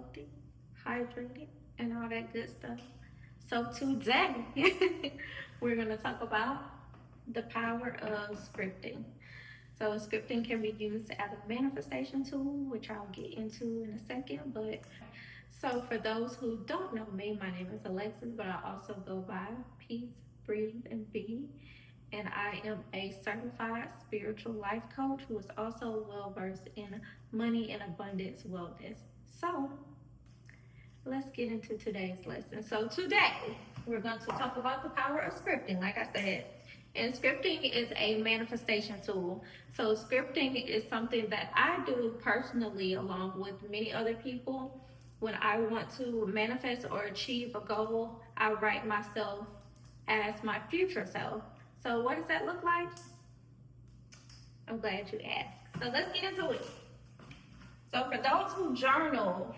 healthy, hydrated, and all that good stuff. So today, we're going to talk about the power of scripting. So scripting can be used as a manifestation tool, which I'll get into in a second. But so for those who don't know me, my name is Alexis, but I also go by Peace, Breathe, and Be. And I am a certified spiritual life coach who is also well versed in money and abundance wellness. So let's get into today's lesson. So today we're going to talk about the power of scripting, like I said. And scripting is a manifestation tool. So scripting is something that I do personally along with many other people. When I want to manifest or achieve a goal, I write myself as my future self. So what does that look like? I'm glad you asked. So let's get into it. So for those who journal,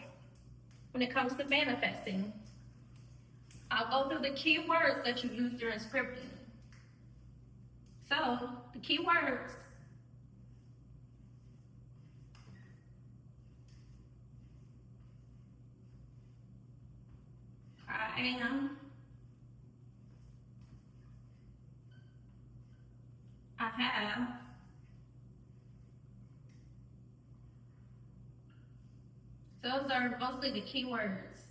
when it comes to manifesting, I'll go through the key words that you use during scripting. So the key words: I am, I have, those are mostly the key words.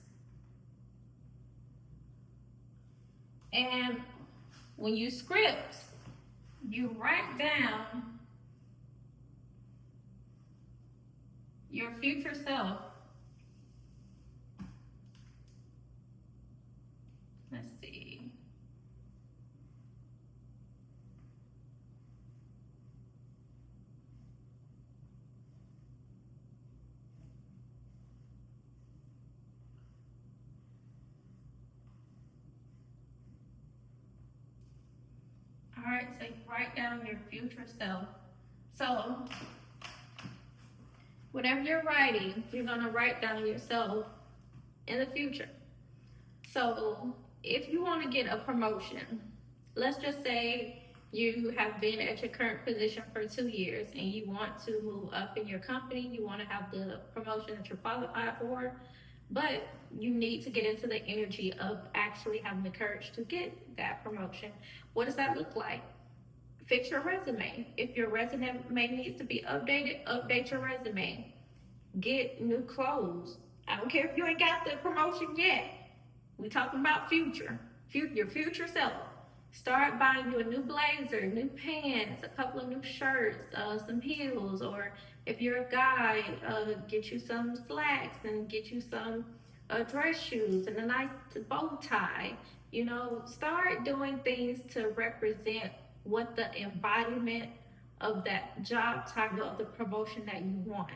And when you script, you write down your future self. Let's see. All right, so you write down your future self. So whatever you're writing, you're gonna write down yourself in the future. So if you want to get a promotion, let's just say you have been at your current position for 2 years and you want to move up in your company, you want to have the promotion that you're qualified for, but you need to get into the energy of actually having the courage to get that promotion. What does that look like? Fix your resume. If your resume needs to be updated, update your resume. Get new clothes. I don't care if you ain't got the promotion yet. We talking about your future self. Start buying you a new blazer, new pants, a couple of new shirts, some heels, or if you're a guy, get you some slacks and get you some dress shoes and a nice bow tie. You know, start doing things to represent what the embodiment of that job title of the promotion that you want.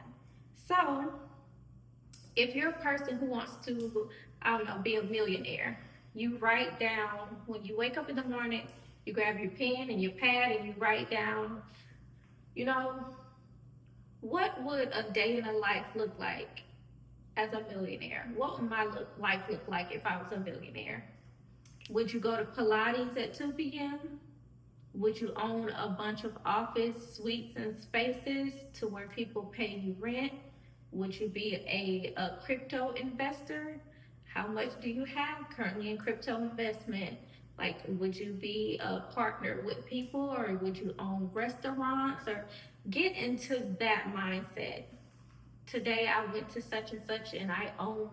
So if you're a person who wants to, I don't know, be a millionaire, you write down, when you wake up in the morning, you grab your pen and your pad and you write down, you know, what would a day in a life look like as a millionaire? What would my life look like if I was a millionaire? Would you go to Pilates at 2 p.m.? Would you own a bunch of office suites and spaces to where people pay you rent? Would you be a crypto investor? How much do you have currently in crypto investment? Like, would you be a partner with people, or would you own restaurants, or get into that mindset? Today I went to such and such and I own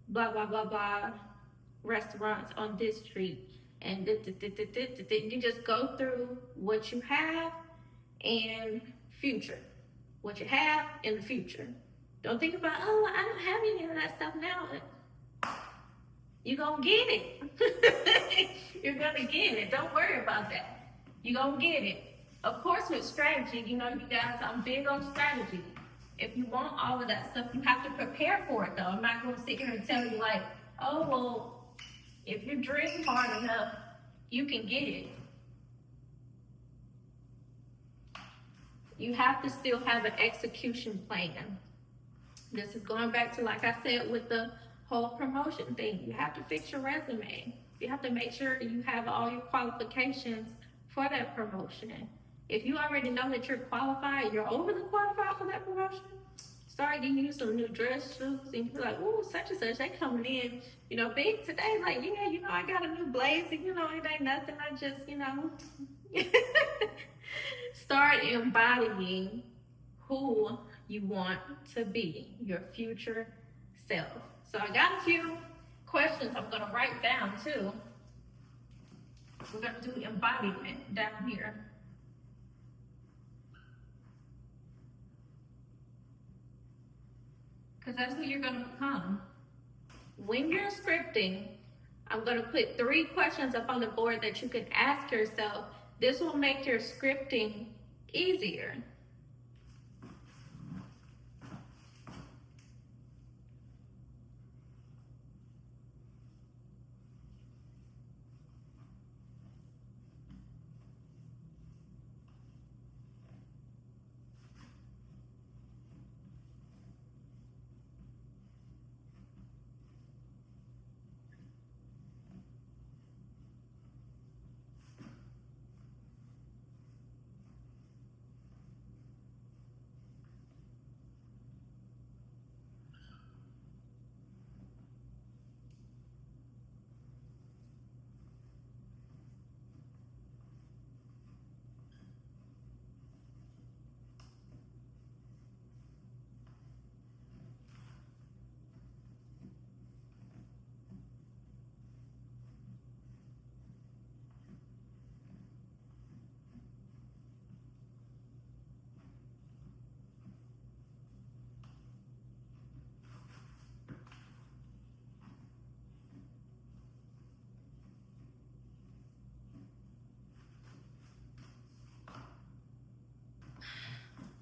blah, blah, blah, blah restaurants on this street. And you just go through what you have and future. What you have in the future. Don't think about, oh, I don't have any of that stuff now. You're going to get it. You're going to get it. Don't worry about that. You're going to get it. Of course, with strategy, you know, you guys, I'm big on strategy. If you want all of that stuff, you have to prepare for it, though. I'm not going to sit here and tell you, like, oh, well, if you dream hard enough, you can get it. You have to still have an execution plan. This is going back to, like I said, with the whole promotion thing. You have to fix your resume. You have to make sure that you have all your qualifications for that promotion. If you already know that you're qualified, you're overly qualified for that promotion, start getting you some new dress shoes, and you're like, ooh, such and such, they coming in, big today. Like, yeah, I got a new blazer. It ain't nothing. I just, start embodying who you want to be, your future self. So I got a few questions I'm gonna write down too. We're gonna do embodiment down here. Because that's who you're gonna become. When you're scripting, I'm gonna put 3 questions up on the board that you can ask yourself. This will make your scripting easier.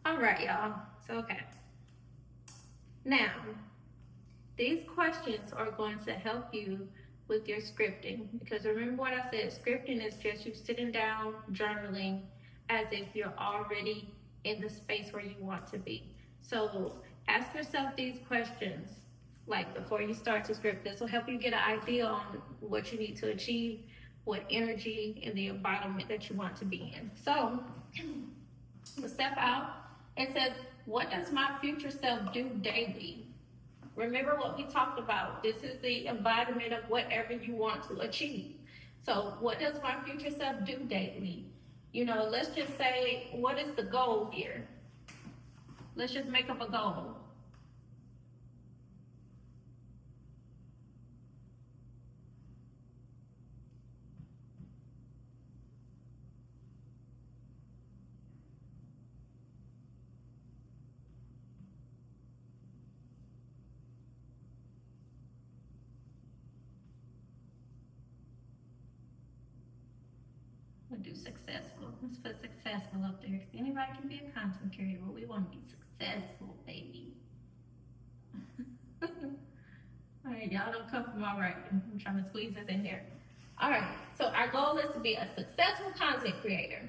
All right, y'all. So, okay. Now, these questions are going to help you with your scripting, because remember what I said, scripting is just you sitting down, journaling, as if you're already in the space where you want to be. So ask yourself these questions, like before you start to script. This will help you get an idea on what you need to achieve, what energy and the embodiment that you want to be in. So we'll step out and says, what does my future self do daily? Remember what we talked about. This is the embodiment of whatever you want to achieve. So what does my future self do daily? Let's just say, what is the goal here? Let's just make up a goal. We'll do successful. Let's put successful up there. Anybody can be a content creator, but we want to be successful, baby. All right, y'all don't come from all right. I'm trying to squeeze this in here. All right, so our goal is to be a successful content creator.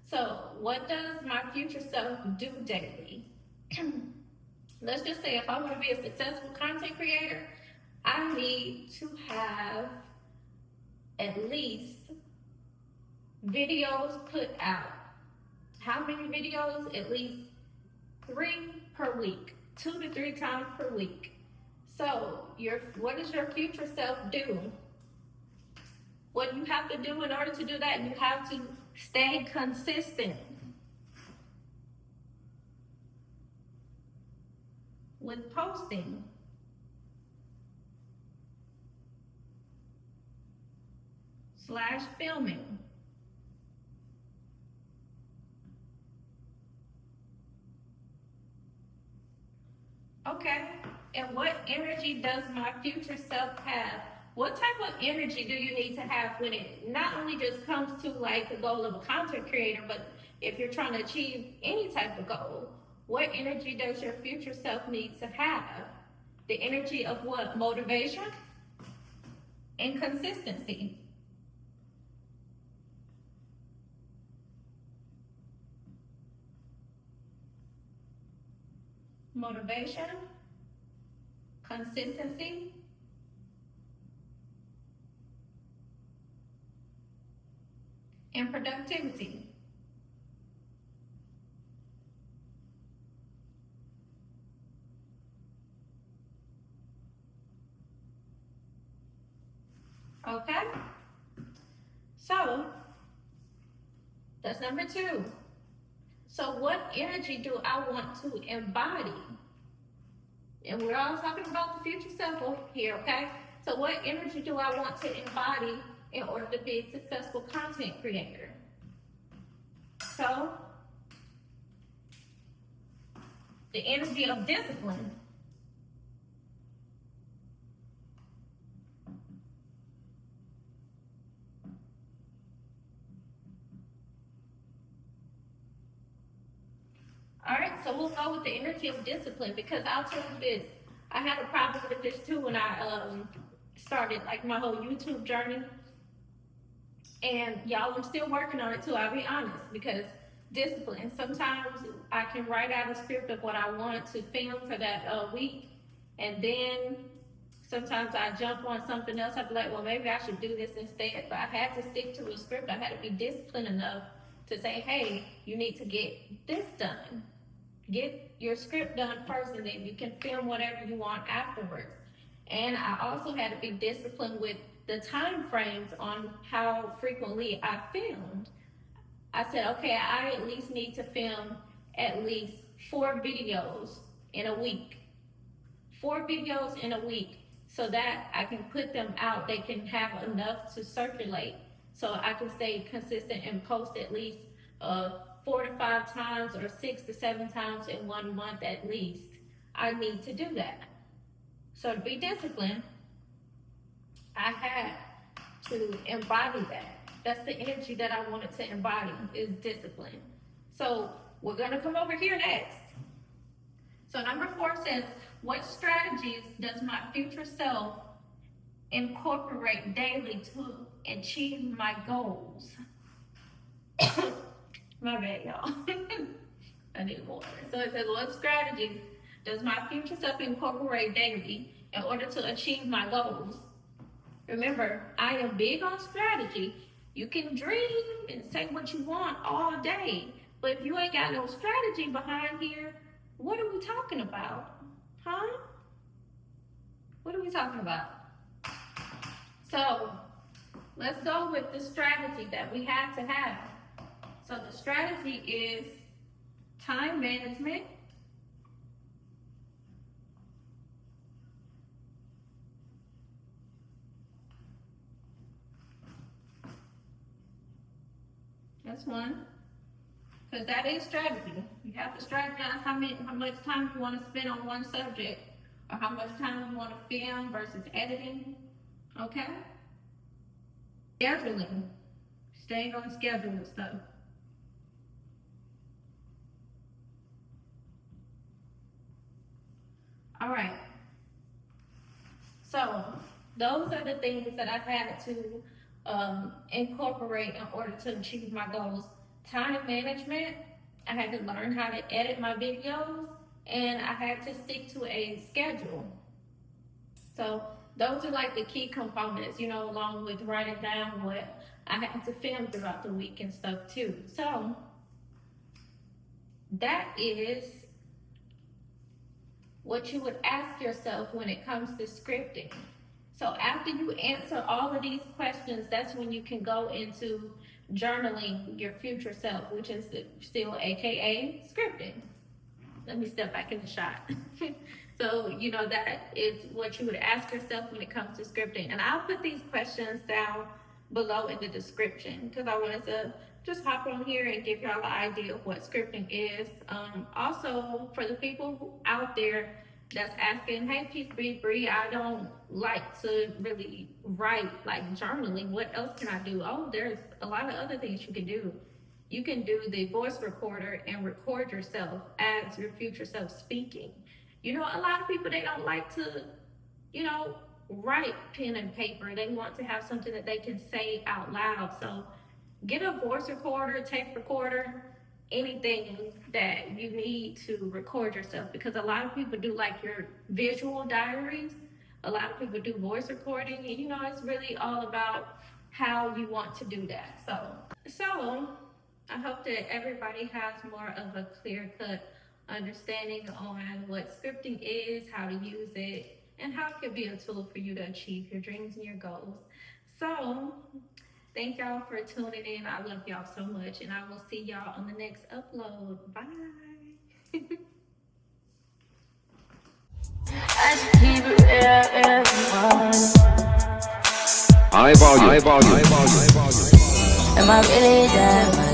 So what does my future self do daily? Let's just say if I want to be a successful content creator, I need to have at least videos put out. How many videos? At least 3 per week, 2 to 3 times per week. So what does your future self do? What you have to do in order to do that, you have to stay consistent with posting. / filming. Okay, and what energy does my future self have? What type of energy do you need to have when it not only just comes to like the goal of a content creator, but if you're trying to achieve any type of goal, what energy does your future self need to have? The energy of what? Motivation and consistency. Motivation, consistency, and productivity. Okay? So, that's number 2. So what energy do I want to embody? And we're all talking about the future self here, okay? So what energy do I want to embody in order to be a successful content creator? So, the energy of discipline. All right, so we'll go with the energy of discipline, because I'll tell you this, I had a problem with this too when I started like my whole YouTube journey. And y'all, I'm still working on it too, I'll be honest, because discipline. Sometimes I can write out a script of what I want to film for that week, and then sometimes I jump on something else. I'd be like, well, maybe I should do this instead. But I had to stick to a script. I had to be disciplined enough to say, hey, you need to get this done. Get your script done first, and then you can film whatever you want afterwards. And I also had to be disciplined with the time frames on how frequently I filmed. I said, okay, I at least need to film at least 4 videos in a week. 4 videos in a week, so that I can put them out. They can have enough to circulate, so I can stay consistent and post at least 4 to 5 times or 6 to 7 times in 1 month at least. I need to do that. So to be disciplined, I had to embody that. That's the energy that I wanted to embody, is discipline. So we're gonna come over here next. So number 4 says, what strategies does my future self incorporate daily to achieve my goals? My bad, y'all. I need water. So it says, what strategies does my future self incorporate daily in order to achieve my goals? Remember, I am big on strategy. You can dream and say what you want all day, but if you ain't got no strategy behind here, what are we talking about? Huh? What are we talking about? So, let's go with the strategy that we have to have. So the strategy is time management, that's one, because that is strategy. You have to strategize how much time you want to spend on one subject, or how much time you want to film versus editing. Okay? Scheduling, staying on schedule and stuff. All right. So those are the things that I've had to incorporate in order to achieve my goals. Time management, I had to learn how to edit my videos, and I had to stick to a schedule. So those are like the key components, you know, along with writing down what I had to film throughout the week and stuff too. So that is what you would ask yourself when it comes to scripting. So after you answer all of these questions, that's when you can go into journaling your future self, which is still AKA scripting. Let me step back in the shot. So, you know, that is what you would ask yourself when it comes to scripting. And I'll put these questions down below in the description, because I wanted to just hop on here and give y'all an idea of what scripting is. Also, for the people out there that's asking, hey, Peace.breathe, I don't like to really write like journaling. What else can I do? Oh, there's a lot of other things you can do. You can do the voice recorder and record yourself as your future self speaking. You know, a lot of people, they don't like to, you know, write pen and paper. They want to have something that they can say out loud. So get a voice recorder, tape recorder, anything that you need to record yourself, because a lot of people do like your visual diaries. A lot of people do voice recording, and you know, it's really all about how you want to do that. So I hope that everybody has more of a clear-cut understanding on what scripting is, how to use it, and how it could be a tool for you to achieve your dreams and your goals. So, thank y'all for tuning in. I love y'all so much, and I will see y'all on the next upload. Bye. High volume. Am I really there?